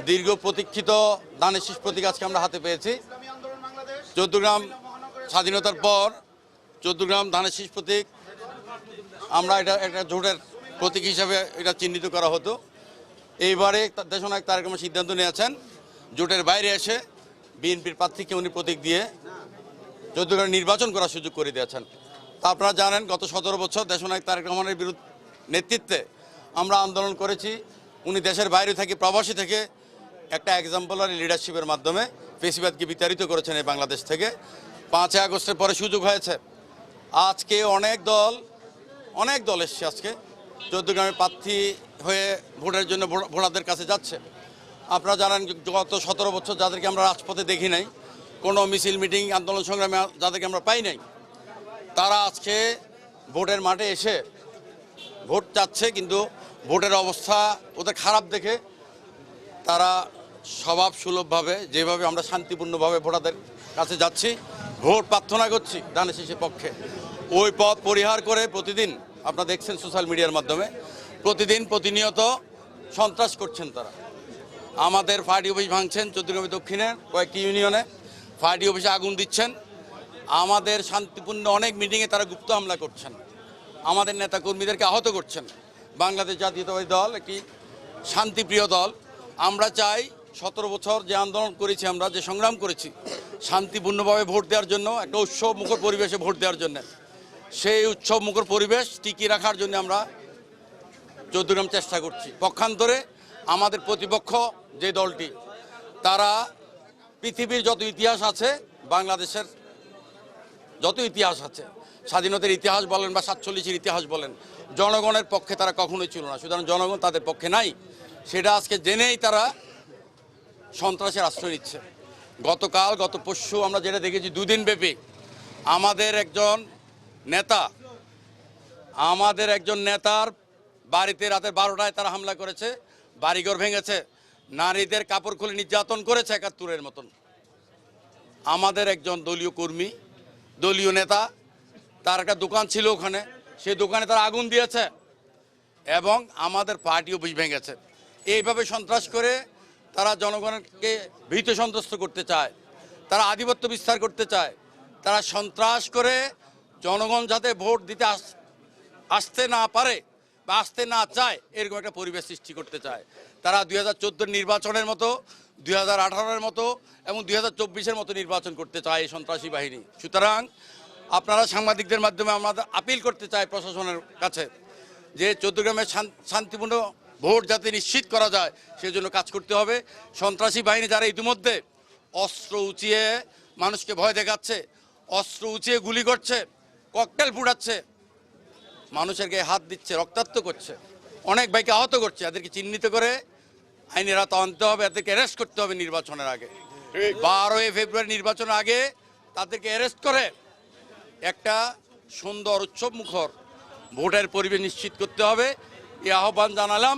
দীর্ঘ প্রতীক্ষিত ধানের শীষ প্রতীক আজকে আমরা হাতে পেয়েছি। চৌদ্দগ্রাম স্বাধীনতার পর চৌদ্দগ্রাম ধানের শীষ প্রতীক আমরা এটা একটা জোটের প্রতীক হিসাবে এটা চিহ্নিত করা হতো। এইবারে দেশনায়ক তারেক রহমান সিদ্ধান্ত নিয়েছেন জোটের বাইরে এসে বিএনপির প্রার্থীকে উনি প্রতীক দিয়ে চৌদ্দগ্রাম নির্বাচন করার সুযোগ করে দিয়েছেন। তা আপনারা জানেন গত 17 বছর দেশনায়ক তারেক রহমানের নেতৃত্বে আমরা আন্দোলন করেছি। উনি দেশের বাইরে থেকে প্রবাসী থেকে একটা এক্সাম্পলারি লিডারশিপের মাধ্যমে ফেসিবাদকে বিতাড়িত করেছেন এই বাংলাদেশ থেকে। 5 আগস্টের পরে সুযোগ হয়েছে। আজকে অনেক দল এসছে আজকে চৌদ্দগ্রামের প্রার্থী হয়ে ভোটের জন্য ভোটারদের কাছে যাচ্ছে। আপনারা জানেন গত 17 বছর যাদেরকে আমরা রাজপথে দেখি নাই, কোনো মিছিল মিটিং আন্দোলন সংগ্রামে যাদেরকে আমরা পাই নাই, তারা আজকে ভোটের মাঠে এসে ভোট চাচ্ছে। কিন্তু ভোটের অবস্থা ওদের খারাপ দেখে তারা স্বভাব সুলভভাবে যেভাবে আমরা শান্তিপূর্ণভাবে ভোটারদের কাছে যাচ্ছি, ভোট প্রার্থনা করছি ধানের শীষের পক্ষে, ওই পথ পরিহার করে প্রতিদিন আপনারা দেখছেন সোশ্যাল মিডিয়ার মাধ্যমে প্রতিনিয়ত সন্ত্রাস করছেন। তারা আমাদের পার্টি অফিস ভাঙছেন, চৌদ্দগ্রাম দক্ষিণের কয়েকটি ইউনিয়নে পার্টি অফিসে আগুন দিচ্ছেন। আমাদের শান্তিপূর্ণ অনেক মিটিংয়ে তারা গুপ্ত হামলা করছেন, আমাদের নেতা কর্মীদেরকে আহত করছেন। বাংলাদেশ জাতীয়তাবাদী দল একটি শান্তিপ্রিয় দল। আমরা চাই 17 বছর যে আন্দোলন করেছি, আমরা যে সংগ্রাম করেছি শান্তিপূর্ণভাবে ভোট দেওয়ার জন্য, একটা উৎসব মুখর পরিবেশে ভোট দেওয়ার জন্য, সেই উৎসব মুখর পরিবেশ টিকিয়ে রাখার জন্য আমরা চৌদ্দগ্রাম চেষ্টা করছি। পক্ষান্তরে আমাদের প্রতিপক্ষ যে দলটি, তারা পৃথিবীর যত ইতিহাস আছে, বাংলাদেশের যত ইতিহাস আছে, স্বাধীনতার ইতিহাস বলেন বা 47-এর ইতিহাস বলেন, জনগণের পক্ষে তারা কখনোই ছিল না। সুতরাং জনগণ তাদের পক্ষে নাই, সেটা আজকে জেনেই তারা সন্ত্রাসের আশ্রয় নিচ্ছে। গত পরশু আমরা যেটা দেখেছি, 2 দিন ব্যাপী আমাদের একজন নেতার বাড়িতে রাতের 12টায় তারা হামলা করেছে, বাড়িঘর ভেঙেছে, নারীদের কাপড় খুলে নির্যাতন করেছে 71-এর মতন। আমাদের একজন দলীয় কর্মী, দলীয় নেতা, তার একটা দোকান ছিল ওখানে, সেই দোকানে তারা আগুন দিয়েছে এবং আমাদের পার্টি অফিস ভেঙেছে। এইভাবে সন্ত্রাস করে তারা জনগণকে ভীত সন্ত্রস্ত করতে চায়, তারা আধিপত্য বিস্তার করতে চায়, তারা সন্ত্রাস করে জনগণ যাতে ভোট দিতে আসতে না পারে বা আসতে না চায় এরকম একটা পরিবেশ সৃষ্টি করতে চায়। তারা 2014 নির্বাচনের মতো, 2018-এর মতো এবং 2024-এর মতো নির্বাচন করতে চায় এই সন্ত্রাসী বাহিনী। সুতরাং আপনারা সাংবাদিকদের মাধ্যমে আমাদের আপিল করতে চাই প্রশাসনের কাছে যে চৌদ্দগ্রামের শান্তিপূর্ণ ভোট যাতে নিশ্চিত করা যায় সেজন্য কাজ করতে হবে। সন্ত্রাসী বাহিনী যারা ইতিমধ্যে অস্ত্র উঁচিয়ে মানুষকে ভয় দেখাচ্ছে, অস্ত্র উঁচিয়ে গুলি করছে, ককটেল ফুটাচ্ছে, মানুষের গায়ে হাত দিচ্ছে, রক্তাক্ত করছে, অনেক ভাইকে আহত করছে, এদেরকে চিহ্নিত করে আইনের আওতায় আনতে হবে, এদেরকে অ্যারেস্ট করতে হবে নির্বাচনের আগে। 12 ফেব্রুয়ারি নির্বাচনের আগে তাদেরকে অ্যারেস্ট করে একটা সুন্দর উৎসব মুখর ভোটের পরিবেশ নিশ্চিত করতে হবে। এই আহ্বান জানালাম।